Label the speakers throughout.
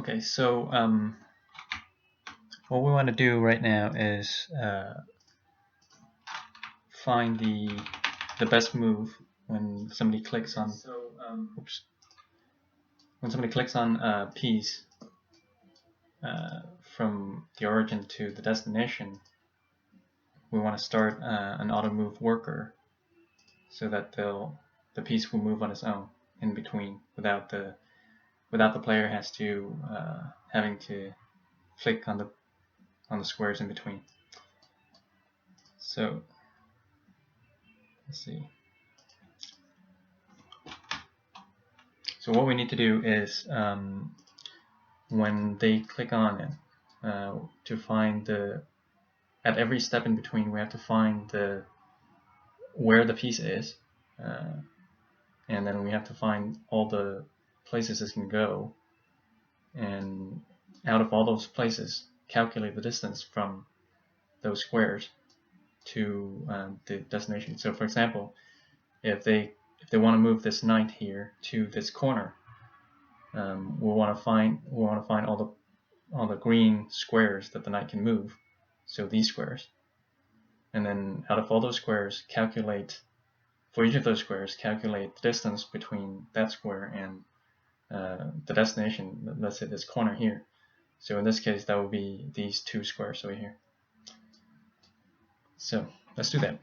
Speaker 1: Okay, so what we want to do right now is find the best move when somebody clicks on. When somebody clicks on a piece from the origin to the destination, we want to start an auto move worker so that the piece will move on its own in between without the player having to click on the squares in between. So let's see. So what we need to do is when they click on it, to find at every step in between, we have to find where the piece is, and then we have to find all the places it can go, and out of all those places, calculate the distance from those squares to the destination. So, for example, if they want to move this knight here to this corner, we'll want to find all the green squares that the knight can move. So these squares, and then out of all those squares, for each of those squares, calculate the distance between that square and the destination. Let's say this corner here. So in this case, that will be these two squares over here. So let's do that.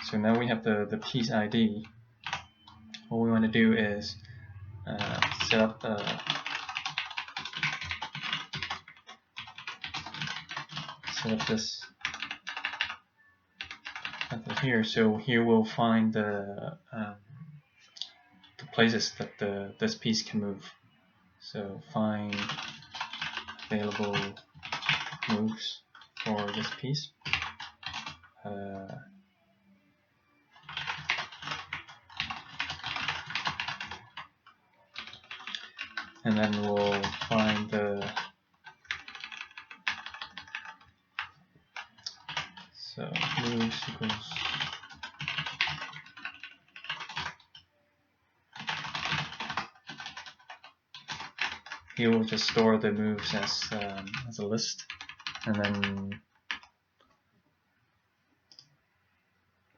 Speaker 1: So now we have the piece ID. What we want to do is set up this method here. So here we'll find the places that this piece can move. So find available moves for this piece. And then we'll find moves equals here we'll just store the moves as a list, and then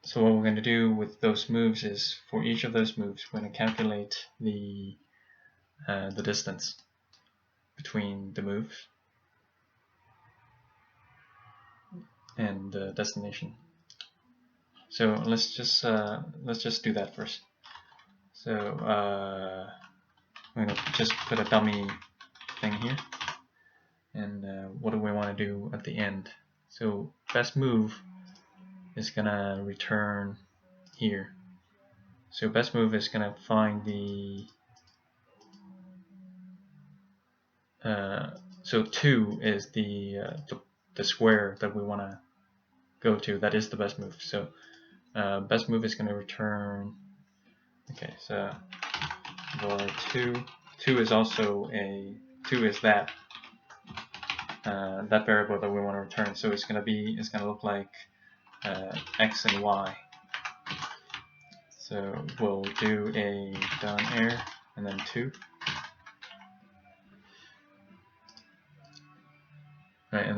Speaker 1: so what we're going to do with those moves is for each of those moves we're going to calculate the distance between the moves and the destination. So let's just do that first. So I'm going to just put a dummy thing here, and what do we want to do at the end? So best move is going to return here. So best move is going to find so 2 is the square that we want to go to. That is the best move. So best move is going to return. Okay, so var 2 is also two is that variable that we want to return. So it's going to look like x and y. So we'll do a down air and then 2. Right, and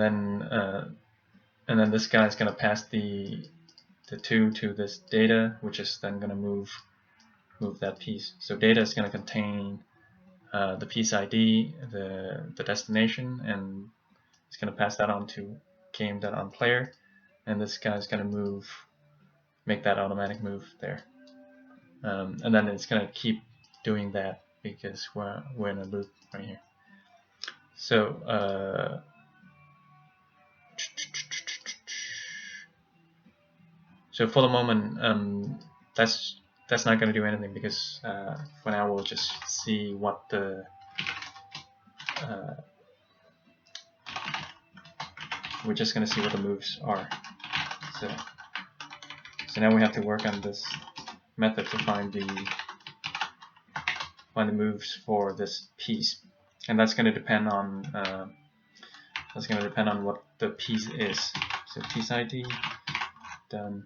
Speaker 1: then this guy is going to pass the 2 to this data, which is then going to move that piece. So data is going to contain the piece ID, the destination, and it's going to pass that on to game.onPlayer, and this guy is going to make that automatic move there. And then it's going to keep doing that because we're in a loop right here. So so for the moment, that's not going to do anything because for now we'll just see what we're just going to see what the moves are. So now we have to work on this method to find the moves for this piece, and that's going to depend on what the piece is. So piece ID done.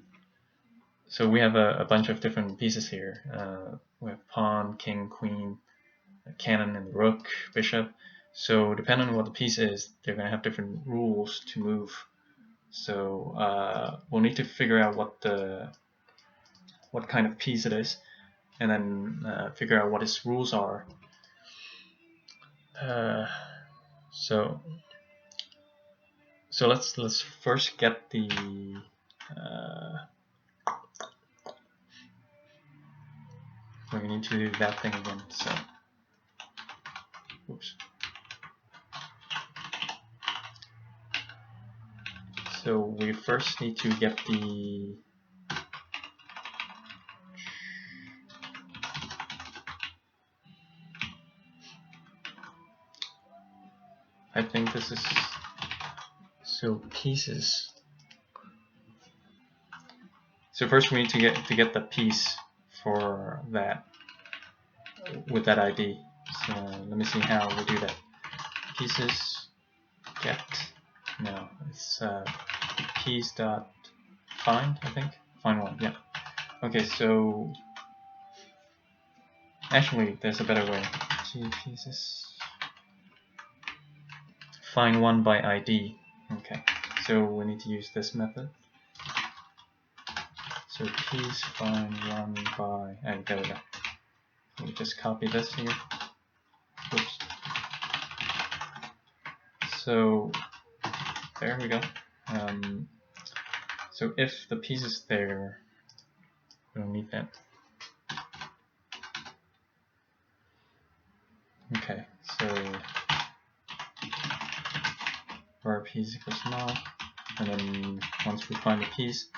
Speaker 1: So we have a bunch of different pieces here. We have pawn, king, queen, cannon and the rook, bishop. So depending on what the piece is, they're going to have different rules to move. So we'll need to figure out what kind of piece it is, and then figure out what its rules are. So let's first get the we need to do that thing again. So oops. So we first need to get the I think this is so pieces. So first we need to get the piece for that with that ID. So let me see how we do that. Pieces get no, it's piece dot find, I think. Find one, yeah. Okay, so actually there's a better way. G pieces find one by ID. Okay, so we need to use this method. So piece find one by there we go. Let me just copy this here. Oops. So there we go. So if the piece is there, we don't need that. Okay, so var piece equals null, and then once we find the piece,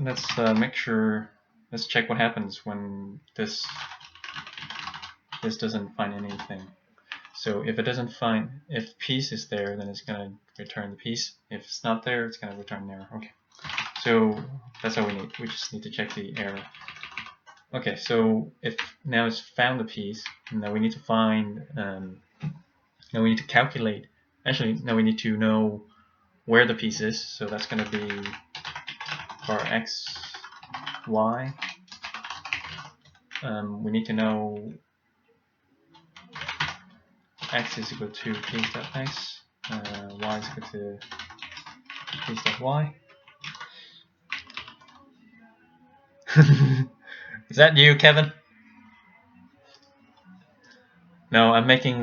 Speaker 1: let's make sure. Let's check what happens when this doesn't find anything. So if it doesn't find, if piece is there, then it's gonna return the piece. If it's not there, it's gonna return an error. Okay. So that's all we need. We just need to check the error. Okay, so if now it's found the piece, now we need to find. Now we need to calculate. Actually, now we need to know where the piece is. So that's going to be for x, y. We need to know x is equal to piece.x, y is equal to piece.y. Is that you, Kevin? No, I'm making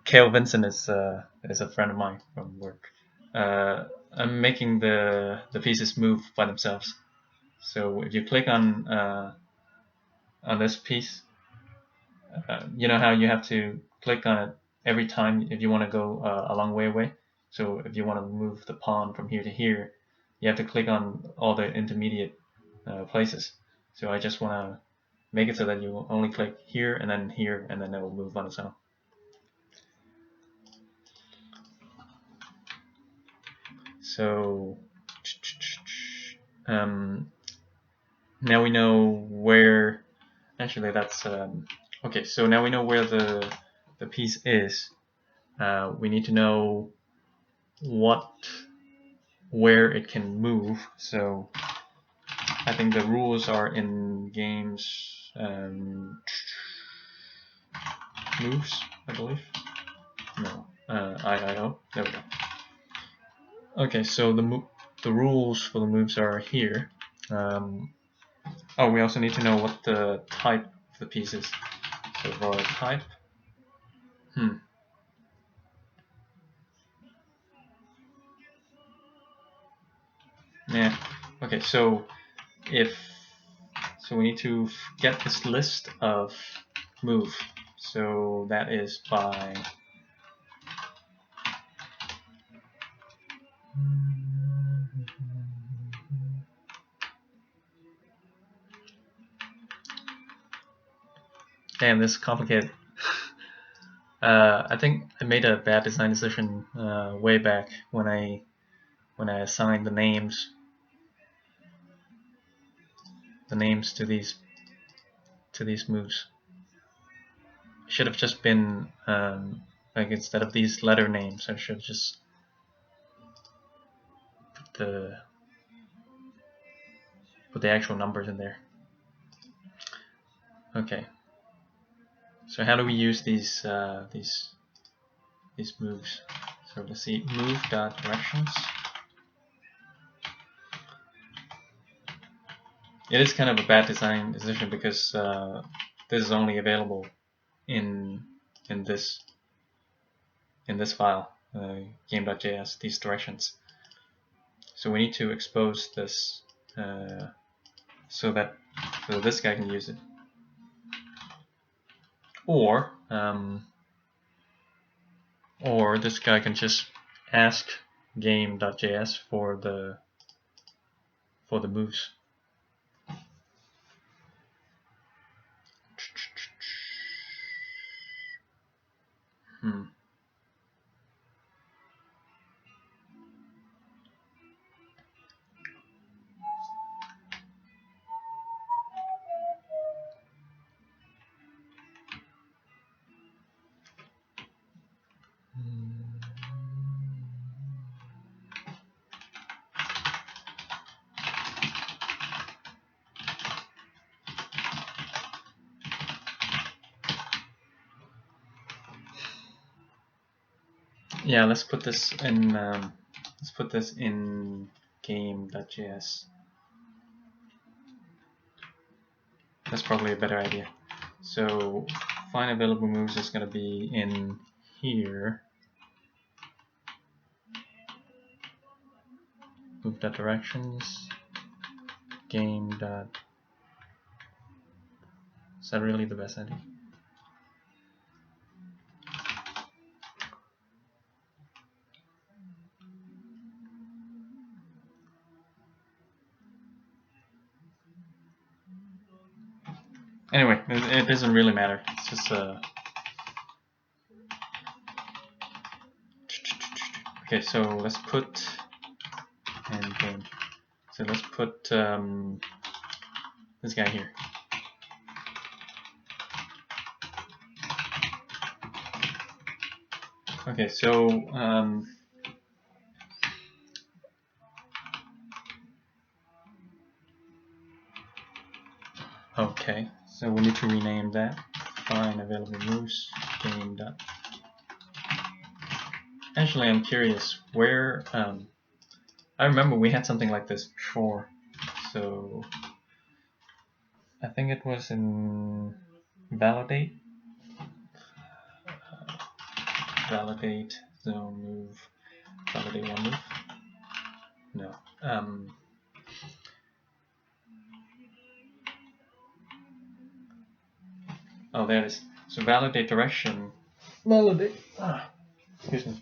Speaker 1: Kale Vincent is a friend of mine from work. I'm making the pieces move by themselves. So if you click on this piece, you know how you have to click on it every time if you want to go a long way away. So if you want to move the pawn from here to here, you have to click on all the intermediate places. So I just want to make it so that you only click here, and then it will move on its own. So now we know where. Actually, that's okay. So now we know where the piece is. We need to know where it can move. So I think the rules are in games moves, I believe. No, IIO. There we go. Okay, so the rules for the moves are here. Oh, we also need to know what the type of the piece is. So var type. Yeah. Okay, so we need to get this list of move. So that is by damn, this is complicated. I think I made a bad design decision way back when I assigned the names to these moves. It should have just been like instead of these letter names, I should have just the actual numbers in there. Okay. So how do we use these moves? So let's see, move.directions. It is kind of a bad design decision because this is only available in this file, game.js, these directions. So we need to expose this so that this guy can use it, or this guy can just ask game.js for the moves. Yeah, let's put this in game.js. That's probably a better idea. So find available moves is going to be in here. Move.directions, game. Is that really the best idea? Anyway, it doesn't really matter. It's just okay. So let's put game. So let's put this guy here. Okay, so okay, so we need to rename that. Find available moves game. Actually, I'm curious where. I remember we had something like this before, so I think it was in validate. Validate zone move. Validate one move. No. Oh, there it is. So validate direction. Validate. Excuse me.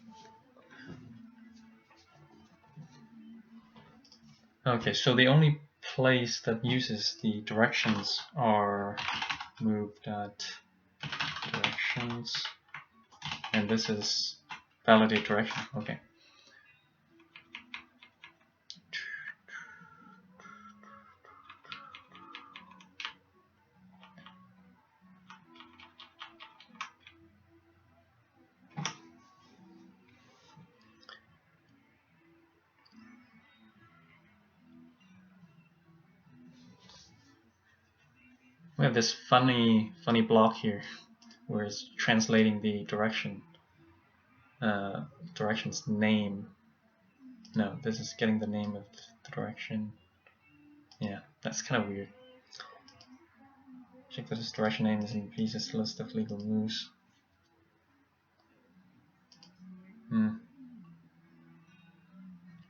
Speaker 1: Okay, so the only place that uses the directions are move.directions, and this is validate direction. Okay. We have this funny block here where it's translating the direction's name. No, this is getting the name of the direction. Yeah, that's kind of weird. Check that this direction name is in Visa's list of legal moves.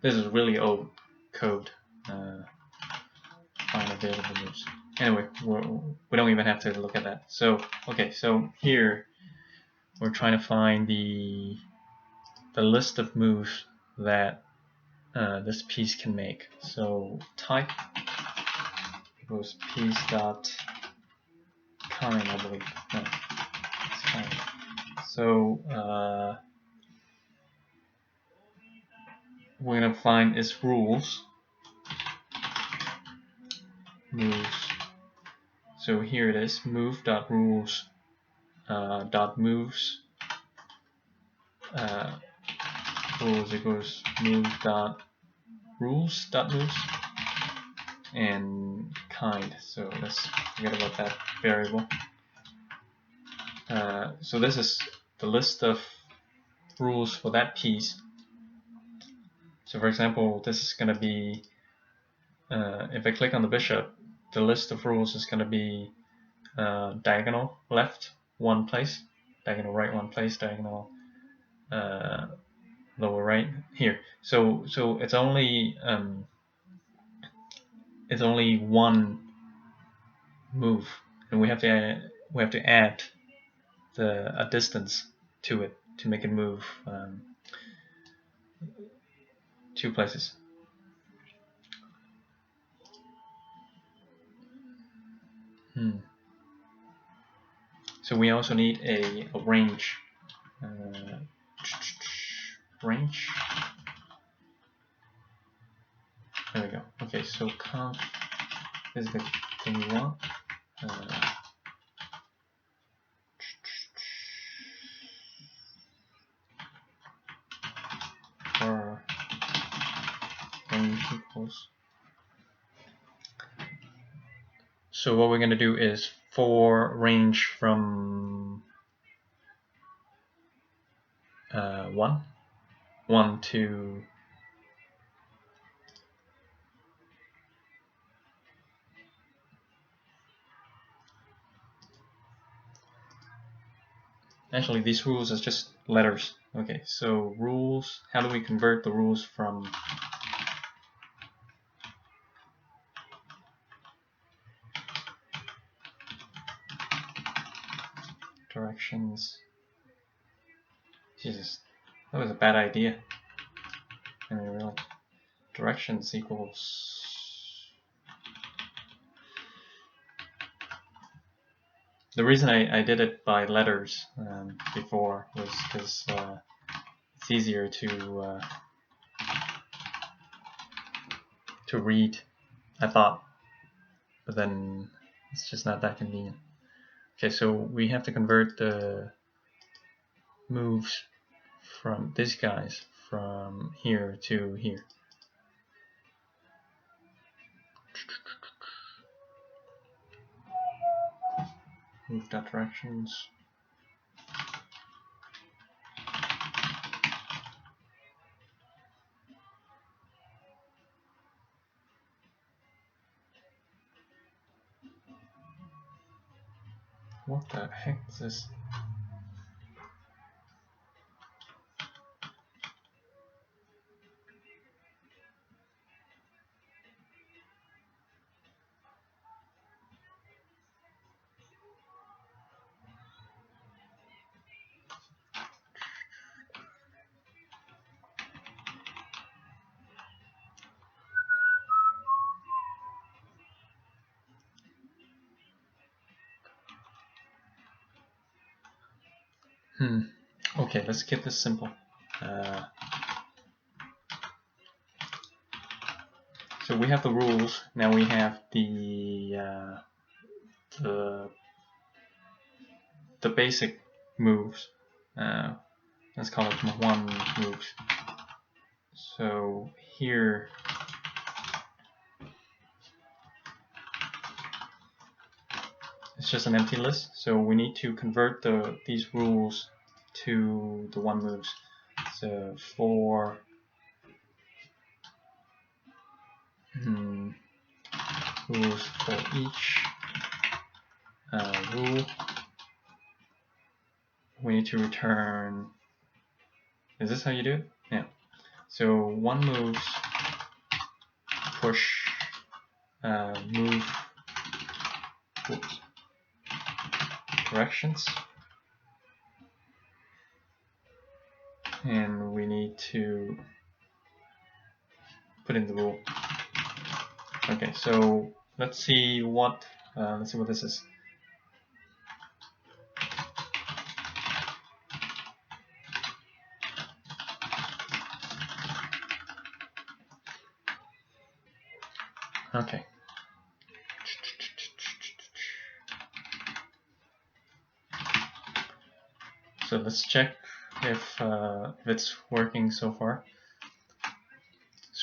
Speaker 1: This is really old code. Find available moves. Anyway, we don't even have to look at that. So okay, so here we're trying to find the list of moves that this piece can make. So type equals piece dot kind, I believe. No, it's kind. So we're gonna find its rules. Moves. So here it is, move.rules .moves rules equals move.rules rules.moves and kind. So let's forget about that variable. So this is the list of rules for that piece. So for example, this is going to be, if I click on the bishop, the list of rules is going to be diagonal left one place, diagonal right one place, diagonal lower right here. So it's only one move, and we have to add a distance to it to make it move 2 places. So we also need a range. Range. There we go. Okay, so conf is the thing we want. For range equals. So what we're going to do is for range from 1 to actually these rules are just letters. Okay, so rules, how do we convert the rules from directions? Jesus, that was a bad idea. I mean, really, directions equals. The reason I did it by letters before was because it's easier to read, I thought, but then it's just not that convenient. Okay, so we have to convert the moves from these guys from here to here. Move that directions. What the heck is this? Okay, let's keep this simple. So we have the rules. Now we have the basic moves. Let's call it 1 moves. So here it's just an empty list. So we need to convert these rules to the 1 moves. So for rules for each rule, we need to return. Is this how you do it? Yeah. So 1 moves push move directions, and we need to put in the rule. Okay, so let's see what this is. Okay. So let's check if it's working so far.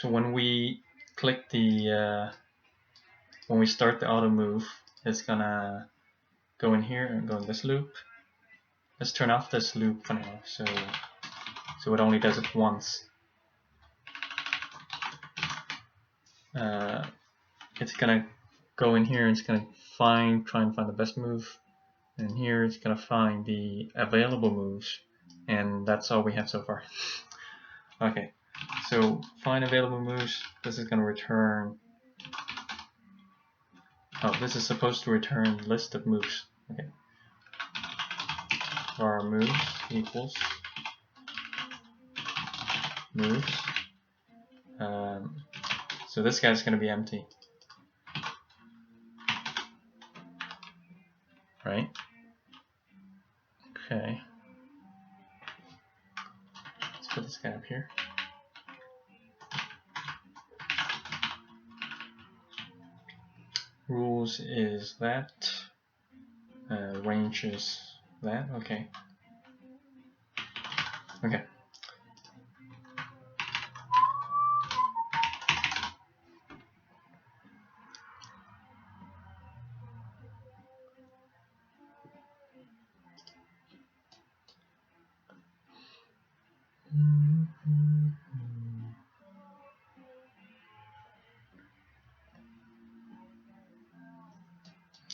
Speaker 1: So when we click the when we start the auto move, it's gonna go in here and go in this loop. Let's turn off this loop for now, so it only does it once. It's gonna go in here and it's gonna try and find the best move, and here it's gonna find the available moves, and that's all we have so far. Okay, so find available moves. This is gonna return. Oh, this is supposed to return list of moves. Okay. Var moves equals moves. So this guy's going to be empty, right? Okay. Let's put this guy up here. Rules is that. Range is that. Okay. Okay.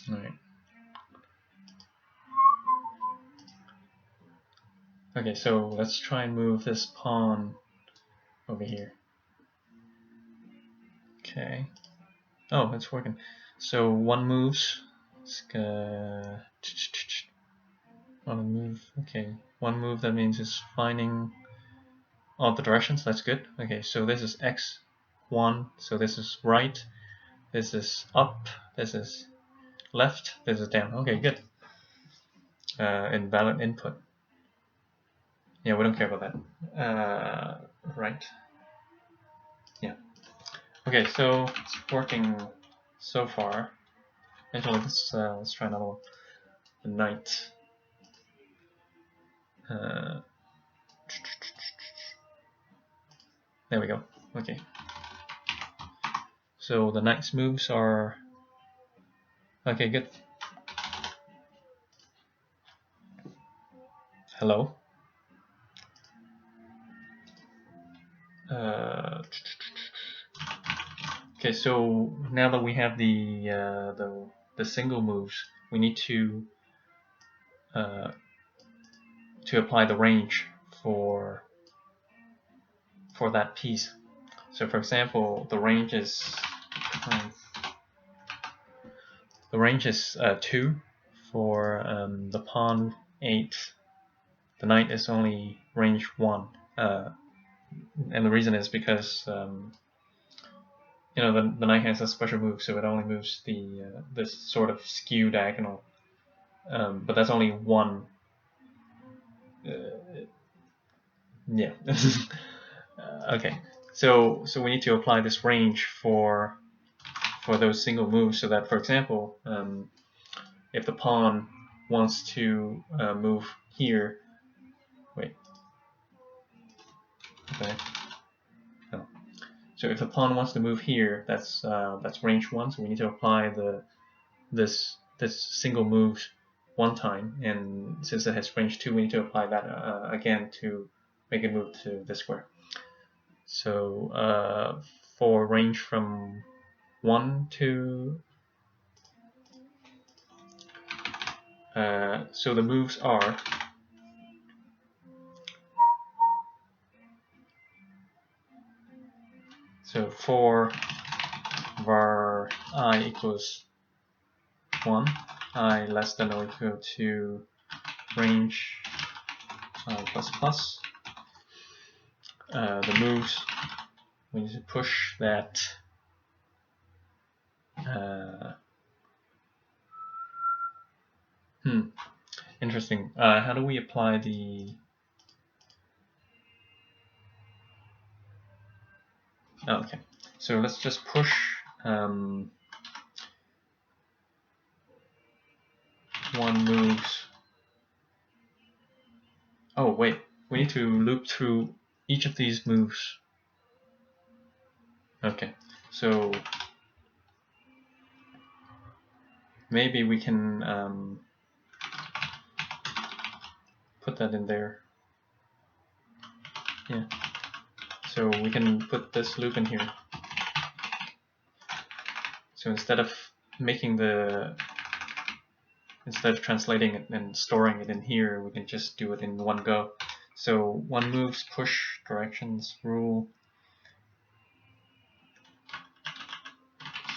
Speaker 1: All right. Okay, so let's try and move this pawn over here. Okay. Oh, it's working. So one moves. It's gonna move. Okay, one move. That means it's finding all the directions. That's good. Okay, so this is x1. So this is right. This is up. This is left. This is down. Okay, good. Invalid input. Yeah, we don't care about that. Right. Yeah. Okay, so it's working so far. Actually, let's try another one. The knight. There we go. Okay. So the knight's moves are okay. Good. Hello. Okay, so now that we have the single moves, we need to apply the range for that piece. So, for example, the range is 2 for the pawn 8. The knight is only range 1, and the reason is because the knight has a special move, so it only moves this sort of skew diagonal, but that's only one. Yeah. Okay. So we need to apply this range for those single moves, so that, for example, if the pawn wants to move here, wait. Okay. No. So if the pawn wants to move here, that's range 1. So we need to apply this single move one time, and since it has range 2, we need to apply that again to make it move to this square. So for range from 1 to so the moves are for var I equals 1, I less than or equal to range plus plus. The moves, we need to push that interesting. How do we apply the okay, so let's just push one moves. Oh wait, we need to loop through each of these moves. Okay, so maybe we can put that in there. Yeah. So we can put this loop in here. So instead of translating it and storing it in here, we can just do it in one go. So one moves push directions rule.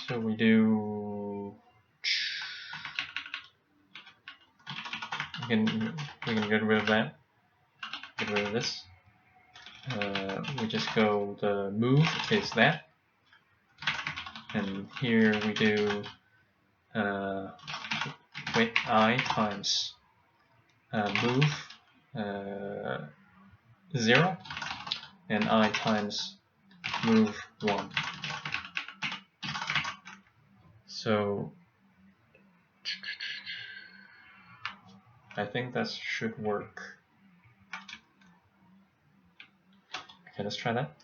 Speaker 1: So we do. We can get rid of that. Get rid of this. We just go, the move is that, and here we do I times move 0 and I times move 1. So I think that should work. Okay, let's try that.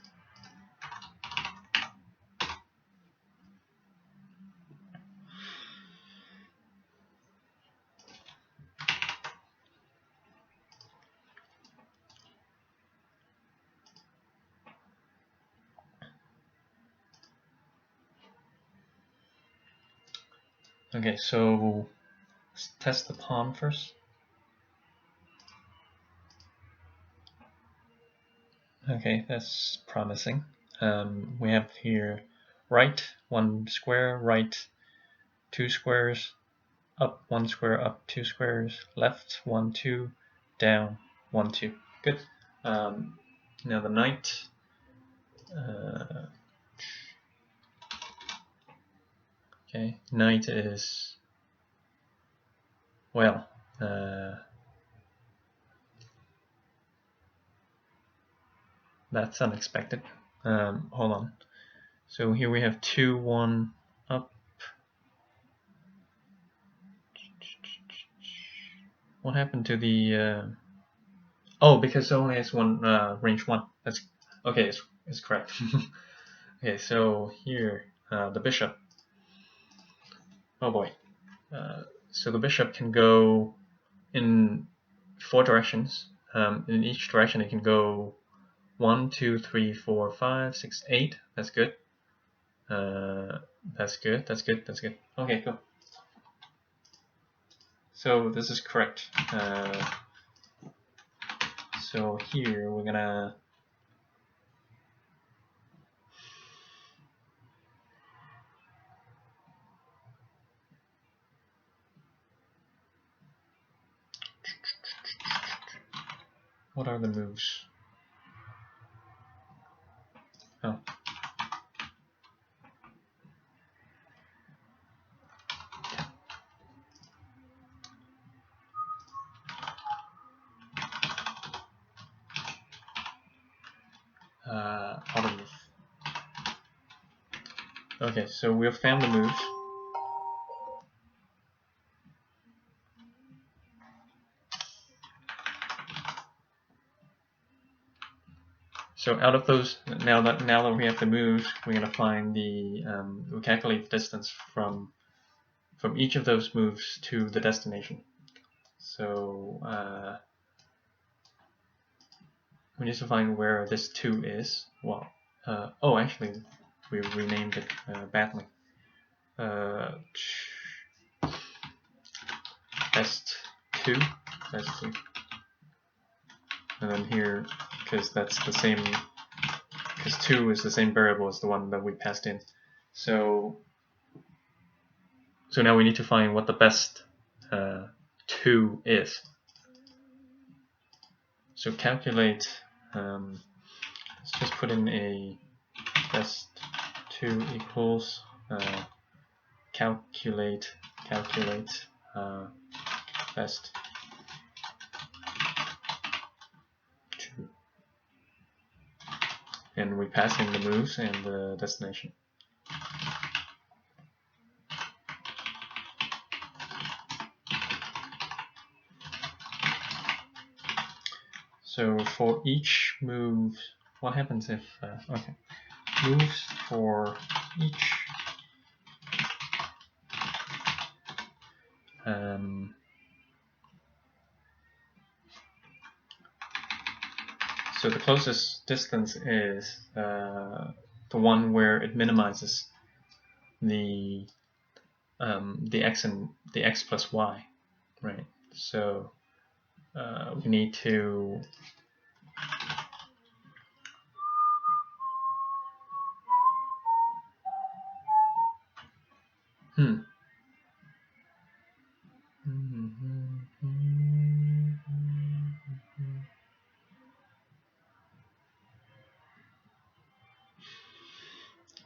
Speaker 1: Okay, so let's test the pawn first. Okay, that's promising. We have here right 1 square, right 2 squares, up 1 square, up 2 squares, left 1 2, down 1 2. Good. Now the knight. Okay, knight is, well, that's unexpected. Hold on. So here we have 2 1 up. What happened to the? Oh, because it only has one range 1. That's okay. It's correct. Okay, so here the bishop. Oh boy. So the bishop can go in 4 directions. In each direction, it can go 1, 2, 3, 4, 5, 6, 8. That's good. That's good. That's good. That's good. Okay, go. So this is correct. So here we're gonna. What are the moves? Oh. Auto move. Okay, so we have found the moves. So out of those, now that we have the moves, we're gonna find the we calculate the distance from each of those moves to the destination. So we need to find where this 2 is. Well, oh, actually, we renamed it badly. Best 2, and then here, because that's the same, because 2 is the same variable as the one that we passed in. So now we need to find what the best 2 is. So calculate, let's just put in a best 2 equals calculate best 2. And we pass in the moves and the destination. So for each move, what happens if, okay, moves for each so the closest distance is the one where it minimizes the x and the x plus y, right? So we need to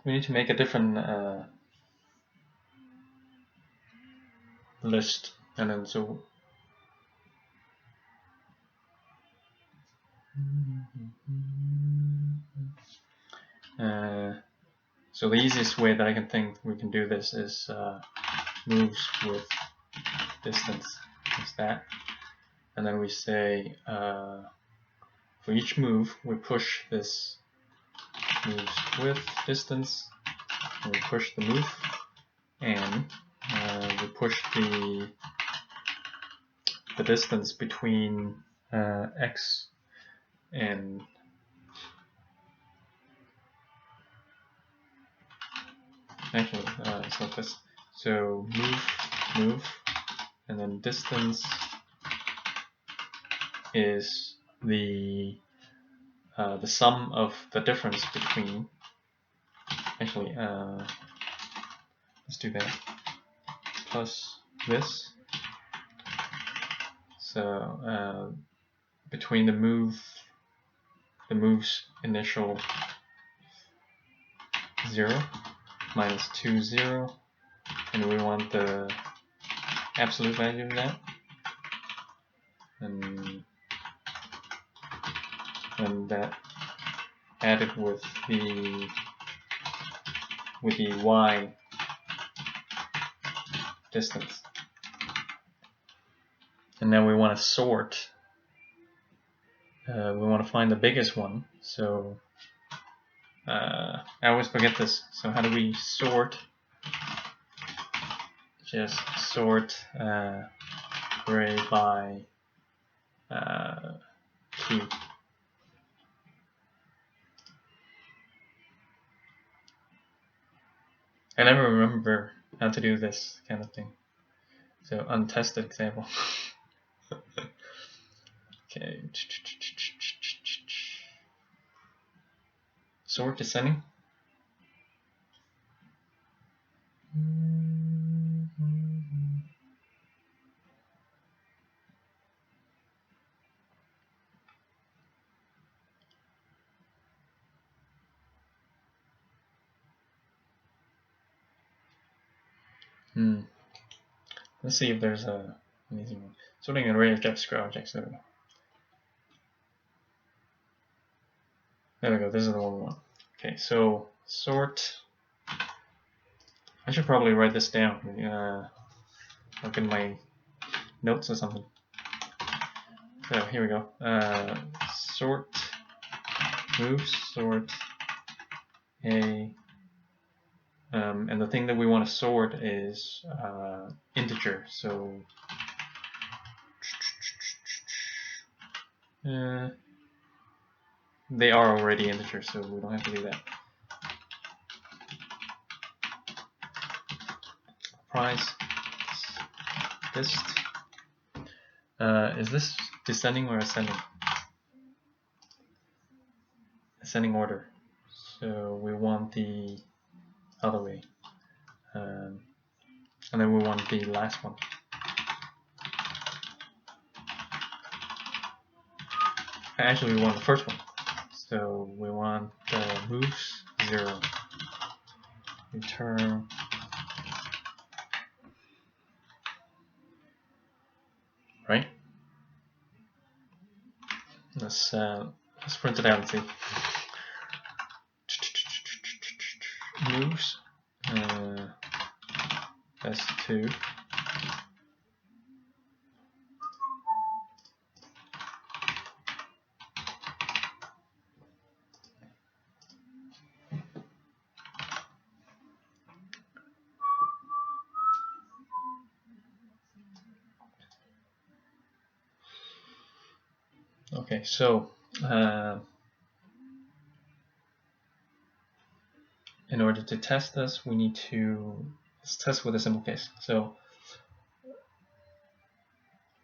Speaker 1: we need to make a different list, and then so so the easiest way that I can think we can do this is moves with distance is that, and then we say for each move we push this moves with distance, and we push the move, and we push the distance between x and actually it's like this. So move, and then distance is the sum of the difference between. Actually, let's do that. Plus this. So between the move's initial 0 minus 2 0, and we want the absolute value of that, and that added with the y distance. And now we want to sort. We want to find the biggest one. So I always forget this. So how do we sort? Just sort array by key. I never remember how to do this kind of thing. So untested example. Okay. Sort descending. Let's see if there's an easy one. Sorting an array of JavaScript objects. There we go. There we go. This is the one we want. Okay, so sort. I should probably write this down. Look in my notes or something. So here we go. Sort moves sort a. And the thing that we want to sort is integer. So they are already integers, so we don't have to do that. Price dist. Is this descending or ascending? Ascending order. So we want the other way. And then we want the last one. Actually, we want the first one. So we want the moves 0. Return right. Let's print it out and see. Moves S2. Okay, so in order to test this, we need to let's test with a simple case. So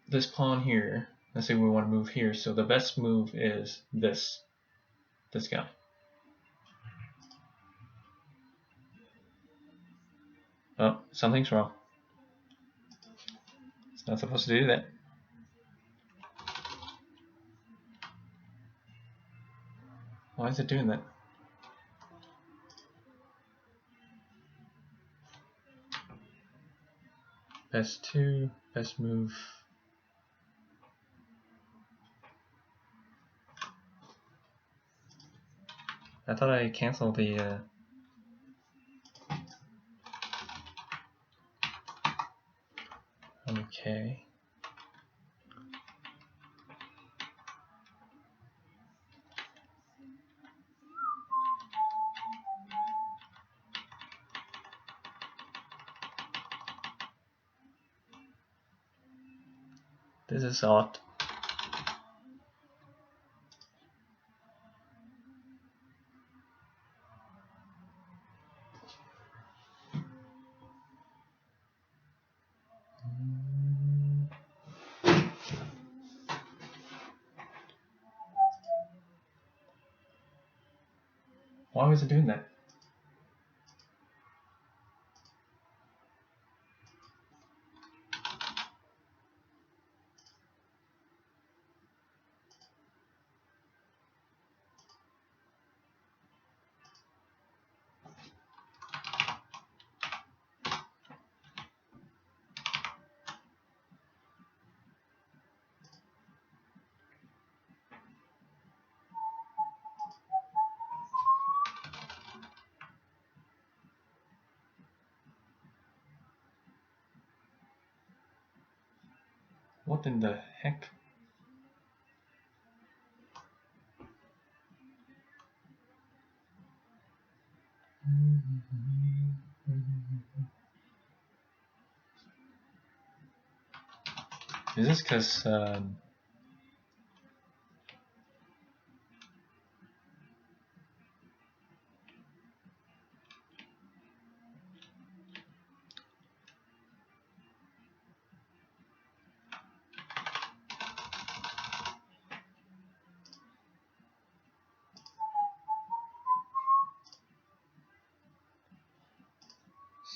Speaker 1: this pawn here, let's say we want to move here. So the best move is this guy. Oh, something's wrong. It's not supposed to do that. Why is it doing that? Best 2, best move. I thought I canceled the okay. This is odd. Why was it doing that? What in the heck? Is this because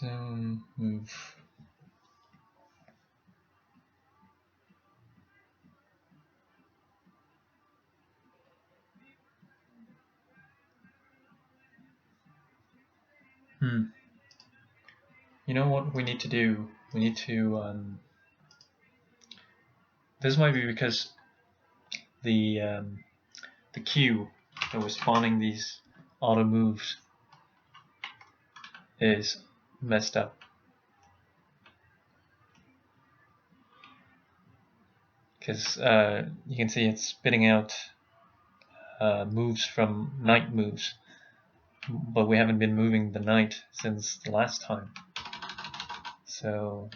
Speaker 1: so move? You know what we need to do? We need to this might be because the queue that was spawning these auto moves is messed up. Because you can see it's spitting out moves from knight moves, but we haven't been moving the knight since the last time. So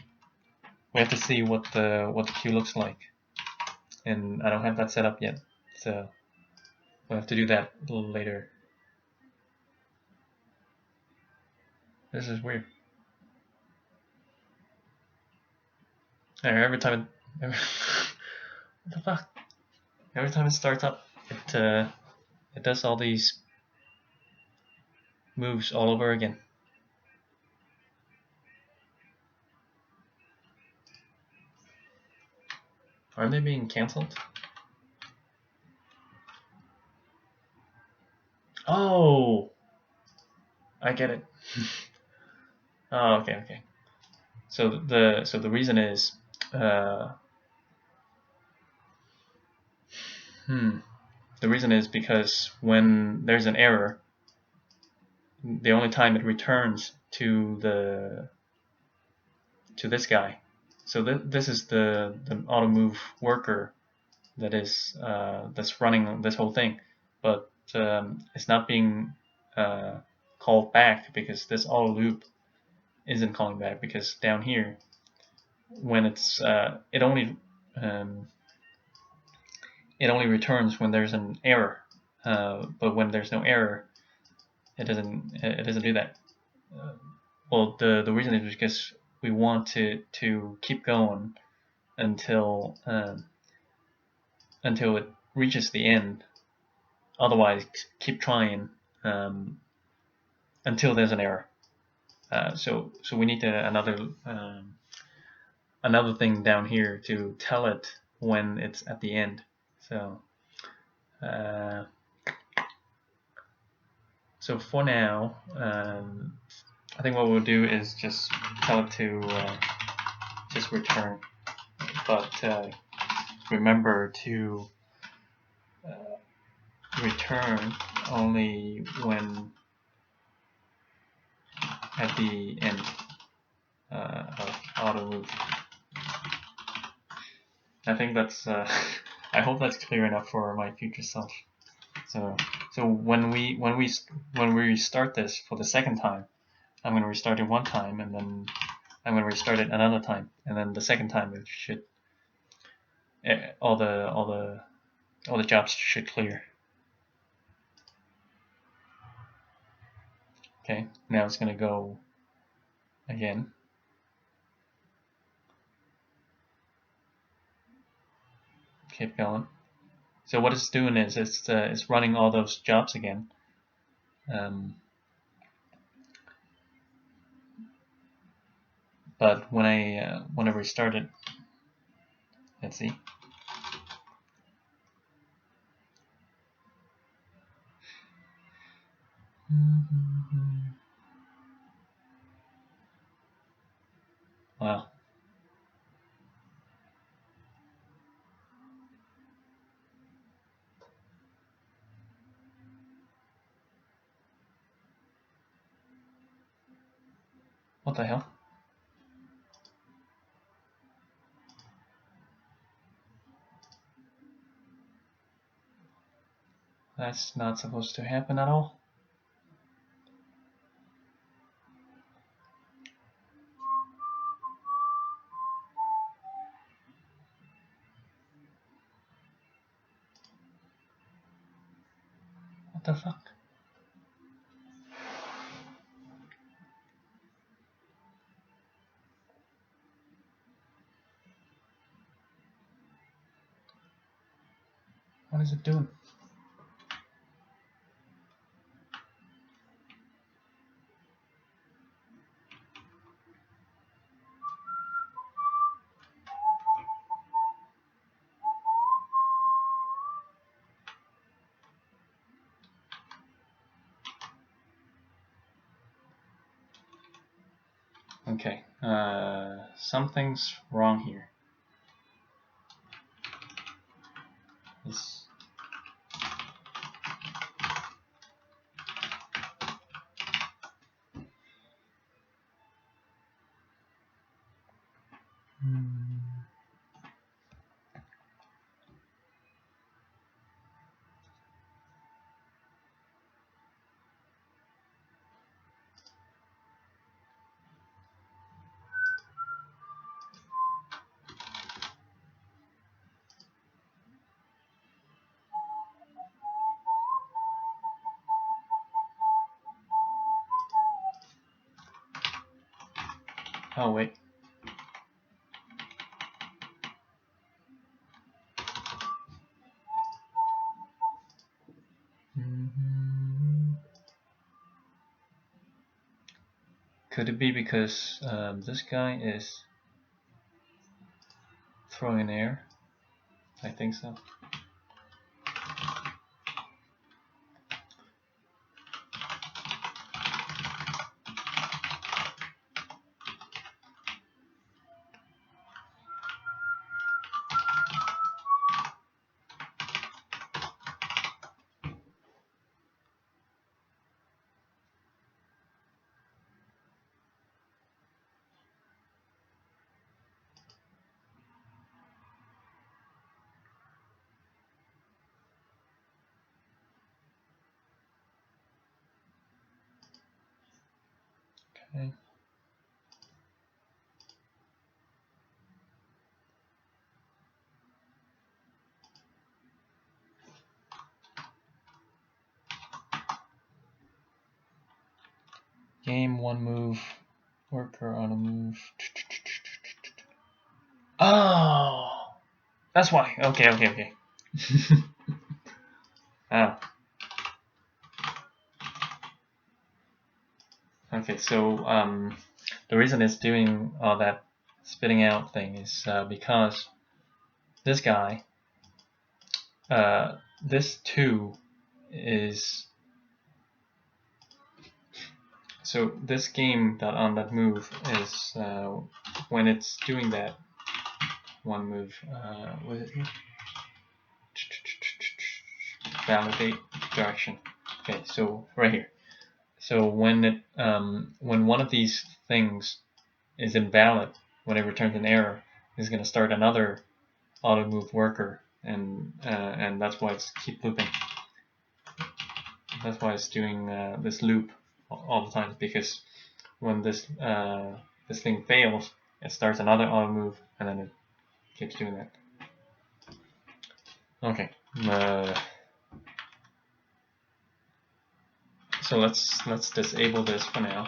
Speaker 1: we have to see what the queue looks like, and I don't have that set up yet, so we'll have to do that a little later. This is weird. Every time it, what the fuck? Every time it starts up, it does all these moves all over again. Aren't they being cancelled? Oh, I get it. Oh, okay. So the reason is, the reason is because when there's an error, the only time it returns to this guy. So this is the auto move worker that is that's running this whole thing, but it's not being called back because this auto loop isn't calling back, because down here when it's it only it only returns when there's an error. But when there's no error, it doesn't do that. Well, the reason is because we want to keep going until it reaches the end. Otherwise, keep trying until there's an error. So we need another thing down here to tell it when it's at the end. So so for now, I think what we'll do is just tell it to just return, but remember to return only when at the end of auto move. I think that's I hope that's clear enough for my future self. So when we restart this for the second time, I'm going to restart it one time, and then I'm going to restart it another time, and then the second time it should all the jobs should clear. Okay, now it's going to go again. Keep going. So what it's doing is it's running all those jobs again. But when I restart it, let's see. Wow. What the hell? That's not supposed to happen at all. What the fuck? What is it doing? Okay, something's wrong here. This. Oh wait. Could it be because this guy is throwing air? I think so. Okay. Game, one move, worker on a move. Oh, that's why. Okay. Ah. Okay, so the reason it's doing all that spitting out thing is because this guy, this 2 is, so this game that on that move is when it's doing that one move, what is it here? Validate direction. Okay, so right here. So when it when one of these things is invalid, when it returns an error, it's going to start another auto move worker, and that's why it's keep looping. That's why it's doing this loop all the time, because when this this thing fails, it starts another auto move, and then it keeps doing that. Okay. So let's disable this for now.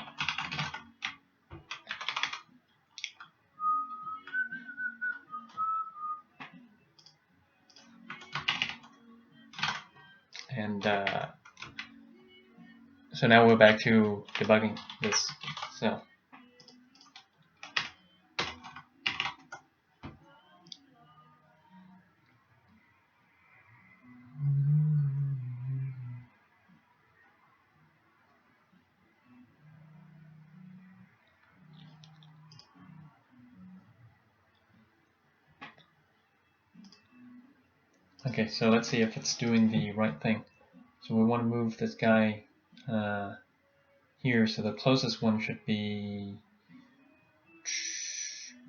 Speaker 1: And so now we're back to debugging this. So okay, so let's see if it's doing the right thing. So we want to move this guy here, so the closest one should be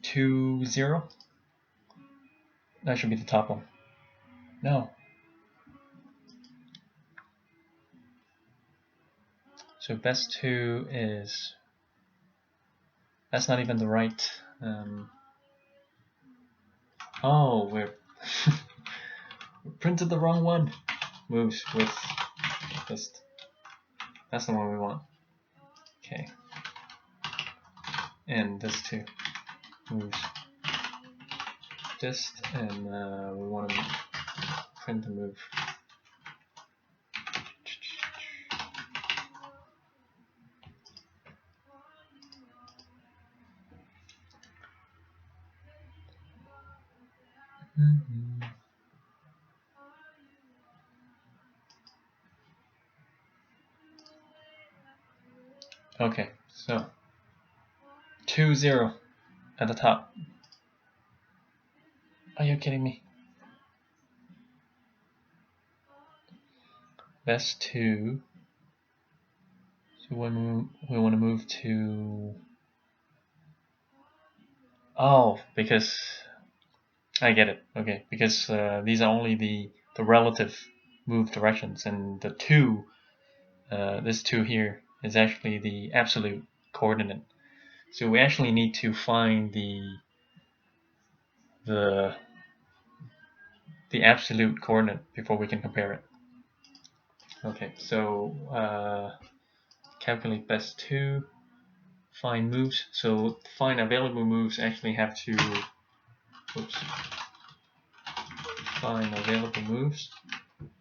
Speaker 1: 2, 0. That should be the top one. No. So best 2 is, that's not even the right. Oh, we're we printed the wrong one. Moves with just. That's the one we want. Okay. And this too. Moves dist, and we want to print the move. Okay, so 2, 0 at the top. Are you kidding me? Best 2. So when we want to move to, oh, because I get it. Okay, because these are only the relative move directions, and the 2, this 2 here is actually the absolute coordinate. So we actually need to find the absolute coordinate before we can compare it. Okay, so calculate best 2, find moves. So find available moves actually have to, oops, find available moves.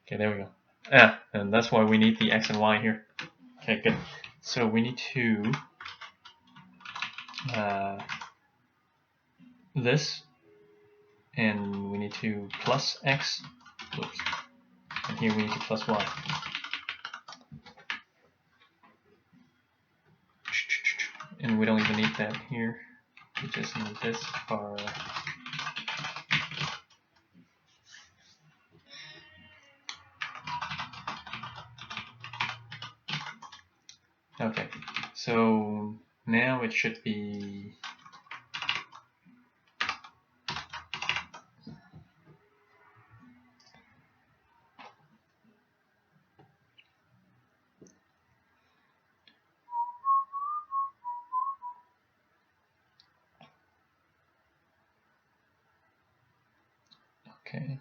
Speaker 1: Okay, there we go. And that's why we need the X and Y here. Okay, good. So we need to this, and we need to plus X. Oops. And here we need to plus Y. And we don't even need that here. We just need this for okay. So now it should be okay.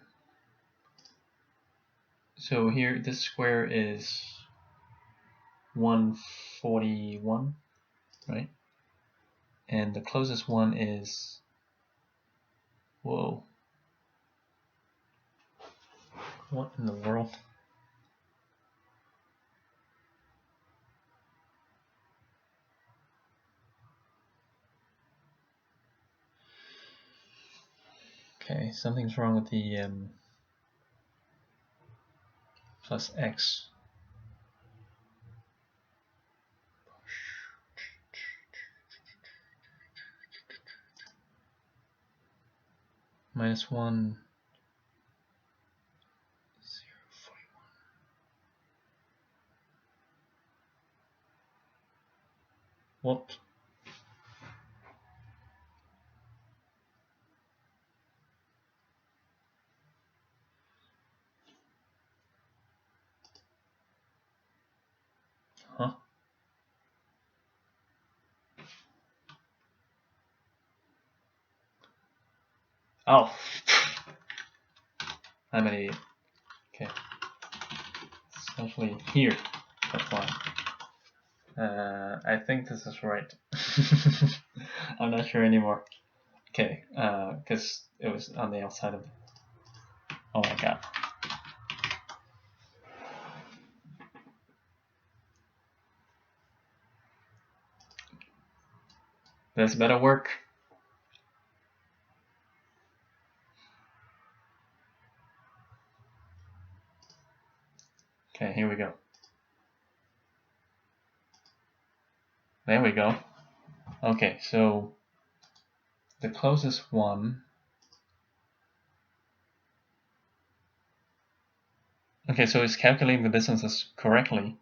Speaker 1: So here this square is 141, right? And the closest one is, whoa, what in the world? Okay, something's wrong with the plus x. Minus 1, 0, 41. What? Huh? Oh! I'm an idiot. Okay. It's actually here. That's why. I think this is right. I'm not sure anymore. Okay, because it was on the outside of. Oh my god. This better work. Okay, here we go. There we go. Okay, so the closest one. Okay, so it's calculating the distances correctly.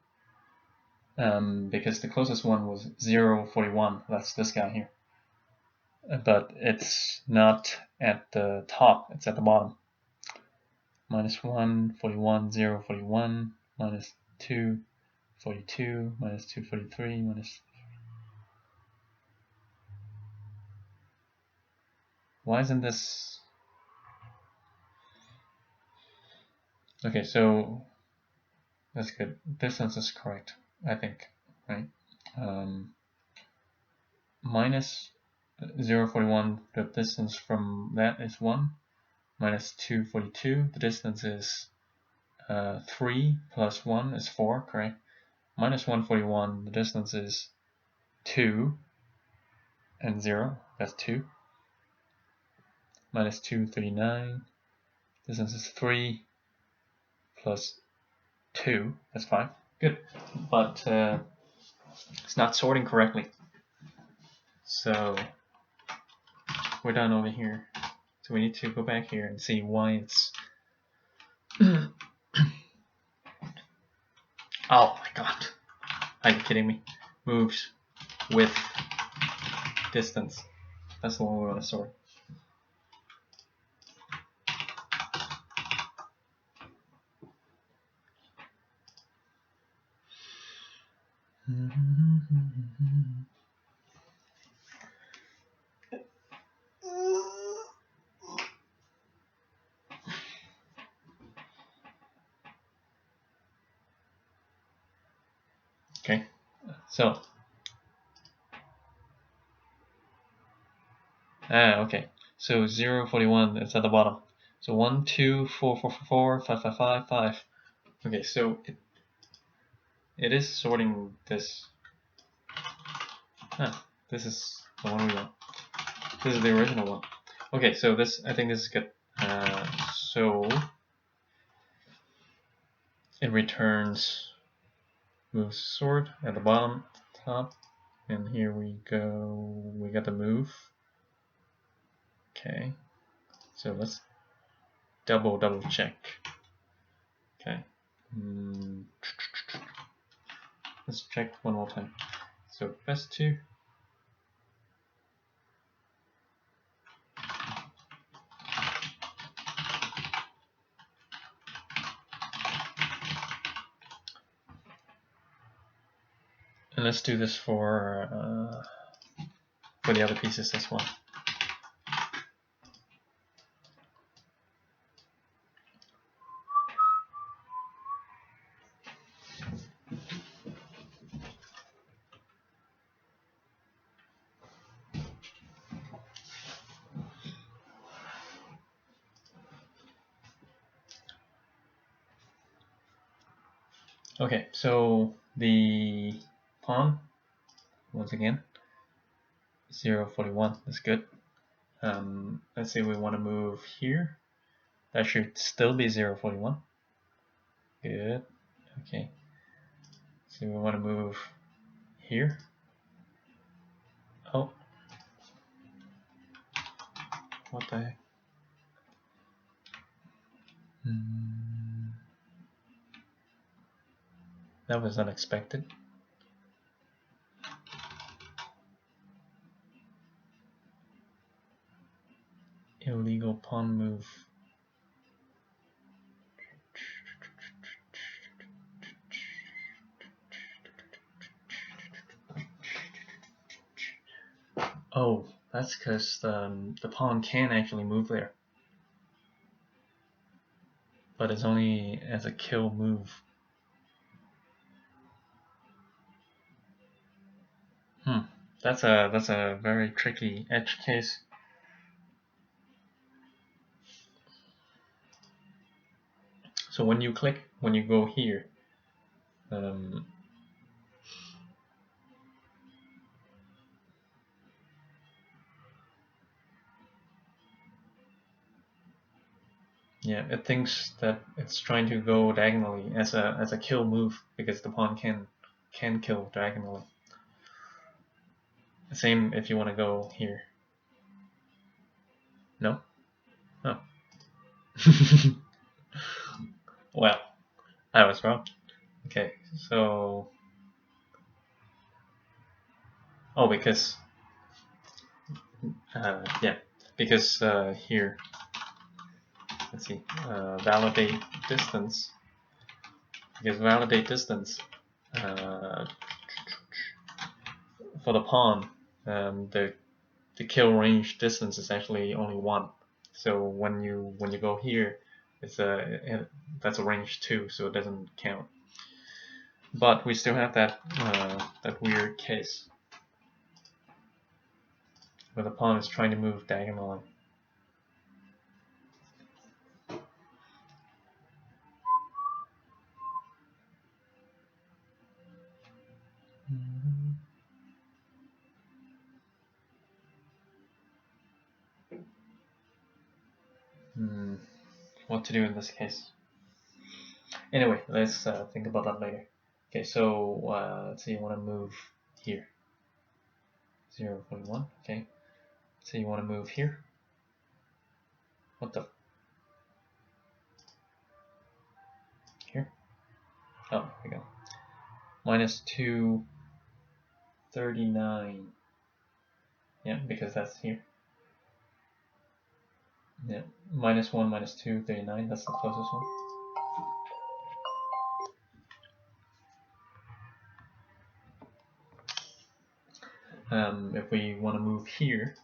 Speaker 1: Because the closest one was 0, 41. That's this guy here. But it's not at the top, it's at the bottom. Minus 1, 41, 0, 41, minus 2, 42, minus 2, 43, minus. Why isn't this? Okay, so that's good. Distance is correct, I think, right? Minus 0, 41, the distance from that is 1. Minus 2, 42, the distance is 3 plus 1 is 4, correct? Minus 141, the distance is 2 and 0, that's 2. Minus 239, distance is 3 plus 2, that's 5. Good, but it's not sorting correctly. So we're done over here. So we need to go back here and see why it's. Oh my god. Are you kidding me? Moves with distance. That's the one we want to sort. Okay, so okay, so 0, 41 is at the bottom. So 1, 2, 4, 4, 4, 4, 5, 5, 5, 5. Okay, so it is sorting this. This is the one we want. This is the original one. Okay, so this, I think this is good. So it returns move sort at the bottom, top, and here we go. We got the move. Okay, so let's double check. Okay, let's check one more time. So best 2. And let's do this for the other pieces as well. Okay, so the pawn, once again, 0.41, that's good. Let's say we want to move here. That should still be 0.41. Good. Okay. So we want to move here. Oh. What the heck? That was unexpected. Illegal pawn move. Oh, that's because the pawn can actually move there. But it's only as a kill move. That's a very tricky edge case. So when you go here, yeah, it thinks that it's trying to go diagonally as a kill move because the pawn can kill diagonally. Same if you want to go here. No? Oh. Well, I was wrong. Okay, so because because here, let's see, validate distance. Because validate distance for the pawn, the kill range distance is actually only 1. So when you go here, it's that's a range 2, so it doesn't count. But we still have that weird case where the pawn is trying to move diagonally. What to do in this case? Anyway, let's think about that later. Okay, so let's say you want to move here. 0.1, okay. So you want to move here. What the? Here? Oh, here we go. Minus 239. Yeah, because that's here. Yeah, minus 1, minus 2, 39. That's the closest one. If we want to move here,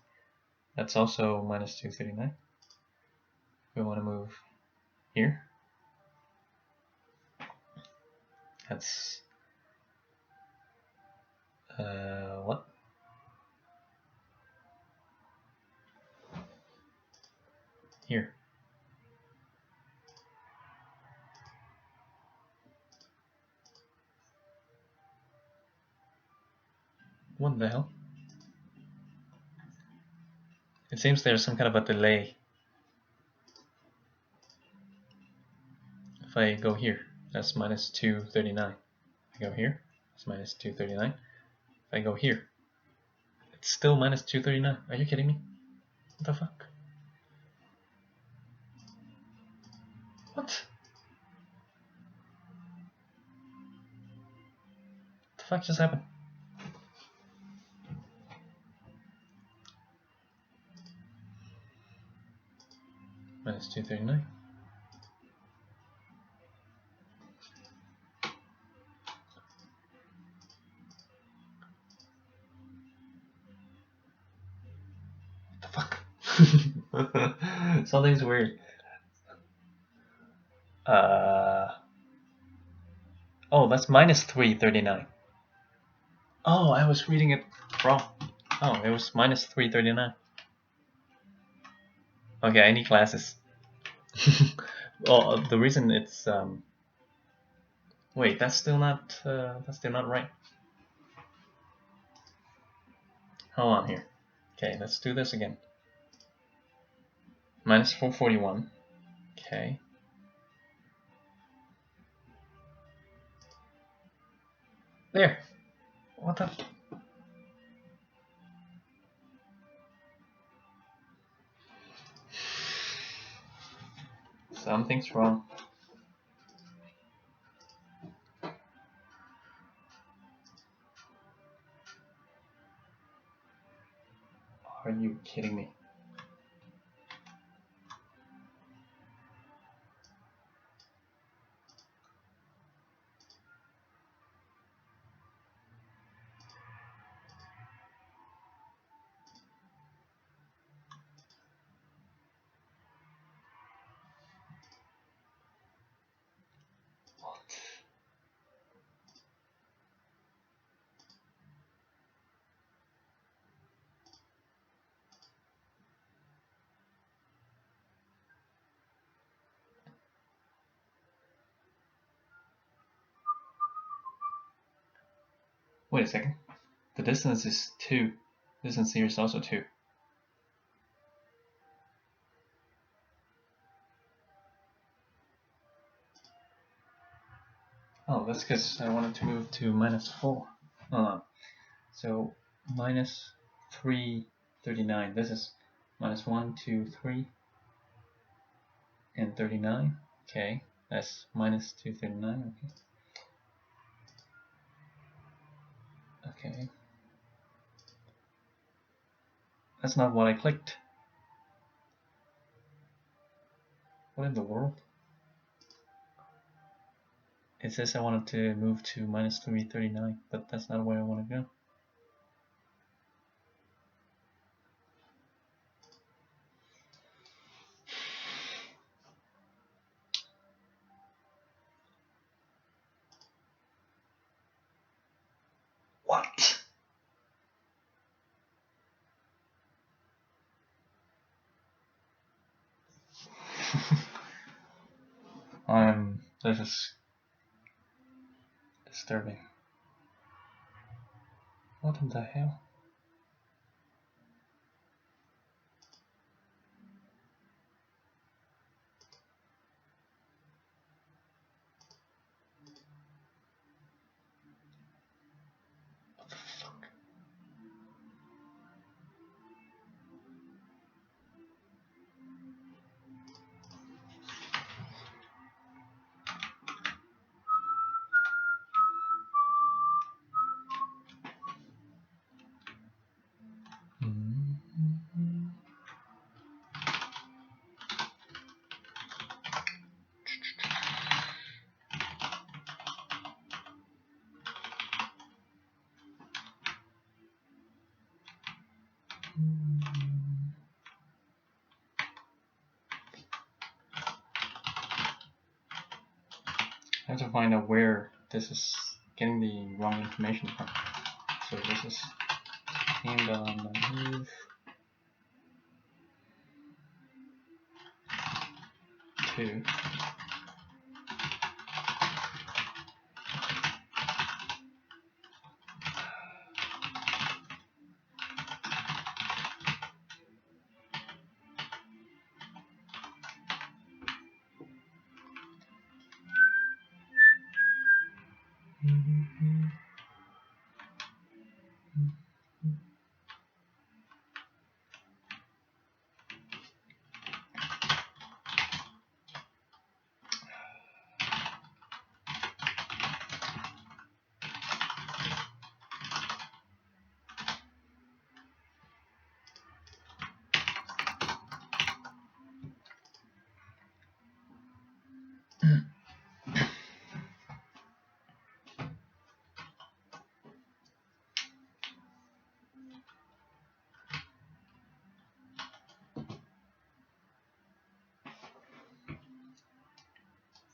Speaker 1: that's also minus 239. If we want to move here, that's what? Here. What the hell? It seems there's some kind of a delay. If I go here, that's minus 239. If I go here, it's minus 239. If I go here, it's still minus 239. Are you kidding me? What the fuck? What? What the fuck just happened? Minus 239. What the fuck? Something's weird. Oh, that's minus 339. Oh, I was reading it wrong. Oh, it was minus 339. Okay, I need glasses. Well, the reason it's Wait, that's still not right. Hold on here. Okay, let's do this again. Minus 441. Okay. There. What the? Something's wrong. Are you kidding me? What? Wait a second. The distance is 2. Distance here is also 2. Oh, that's because I wanted to move to minus 4. So minus 339. This is minus 1, 2, 3, and 39. Okay, that's minus 239. Okay. That's not what I clicked. What in the world? It says I wanted to move to minus 339, but that's not where I want to go. What? This is disturbing. What in the hell? What the fuck? I have to find out where this is getting the wrong information from. So this is aimed on the move 2.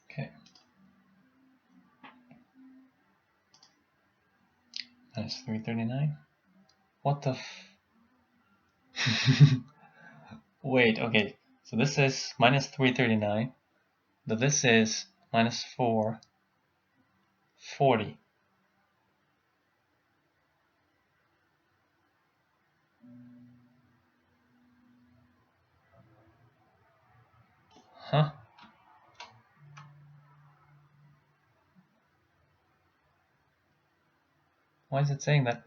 Speaker 1: Okay. Minus 339. What the Wait, okay. So this is minus 339. But this is minus 4. 40. Huh? Why is it saying that?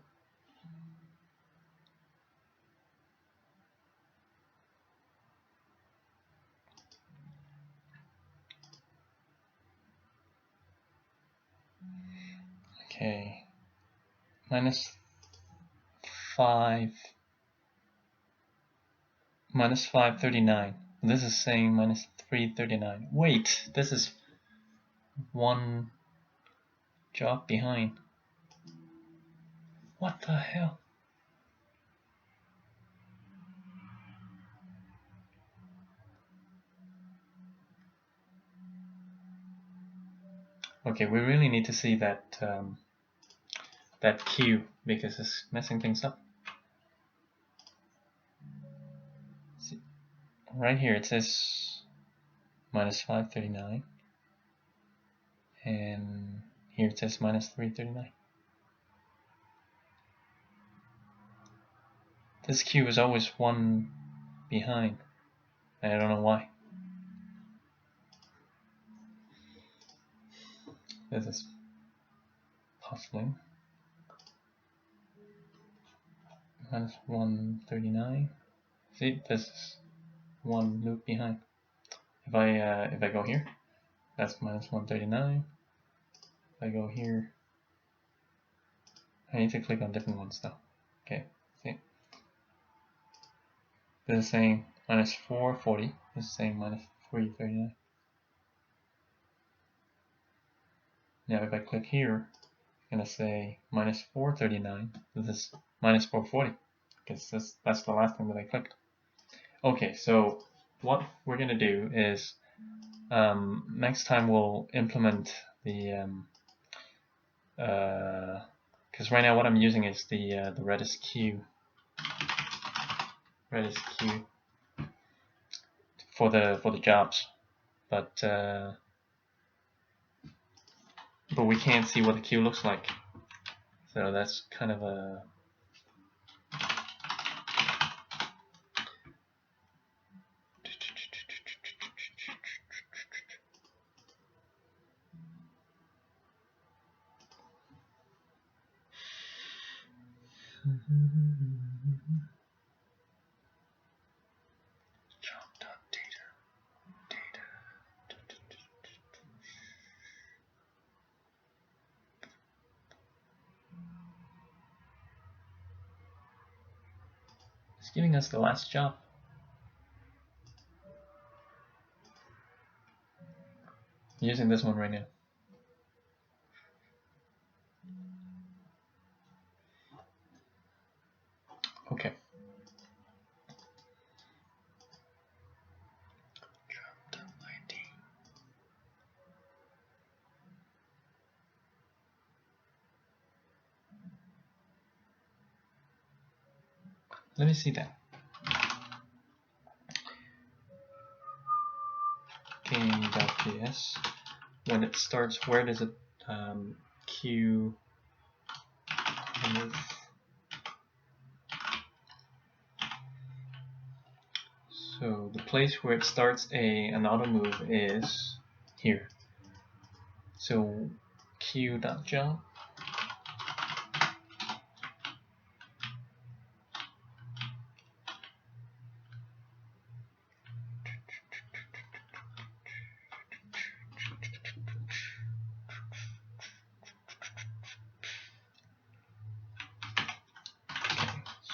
Speaker 1: Okay. Minus 5. Minus 539. This is saying minus 339. Wait, this is one job behind. What the hell? Okay, we really need to see that that queue because it's messing things up. See, right here it says minus 539, and here it says minus 339. This queue is always one behind. I don't know why. This is puzzling. Minus 139. See, this is one loop behind. If I go here, that's minus 139. If I go here, I need to click on different ones though. Okay, see. This is saying minus 440. This is saying minus 339. Now if I click here, it's gonna say minus 439. This is minus 440 because that's the last thing that I clicked. Okay, so what we're gonna do is next time we'll implement the because right now what I'm using is the Redis queue for the jobs, but we can't see what the queue looks like, so that's kind of a it's giving us the last job. I'm using this one right now. Okay. Let me see that. Game.js. When it starts, where does it queue? So the place where it starts an auto move is here. So queue.jump.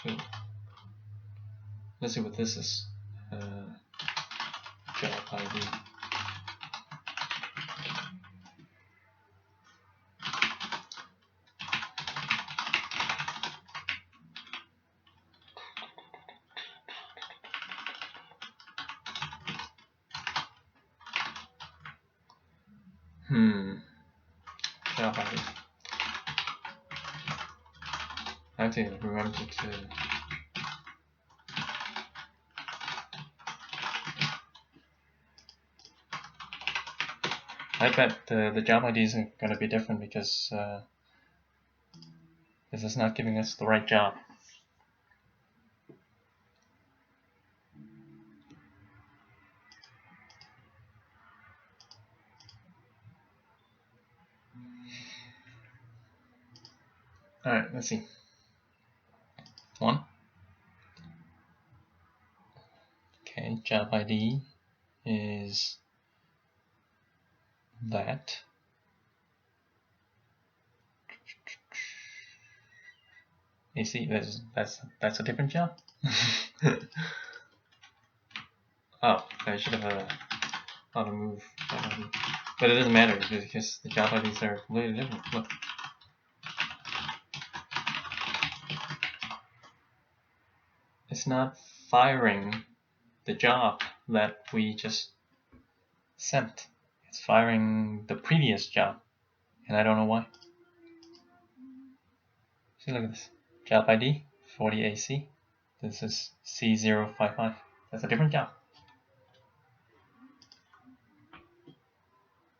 Speaker 1: So let's see what this is. Job ID. Job ID. I have to remember to. I bet the job IDs are going to be different because this is not giving us the right job. Alright, let's see. 1. Okay, job ID is that. You see, that's a different job. Oh, I should have thought to move job ID. But it doesn't matter because the job IDs are completely different. Look. It's not firing the job that we just sent. It's firing the previous job, and I don't know why. See, look at this. Job ID 40AC. This is C055. That's a different job.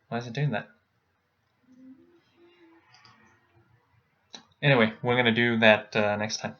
Speaker 1: Why is it doing that? Anyway, we're gonna do that next time.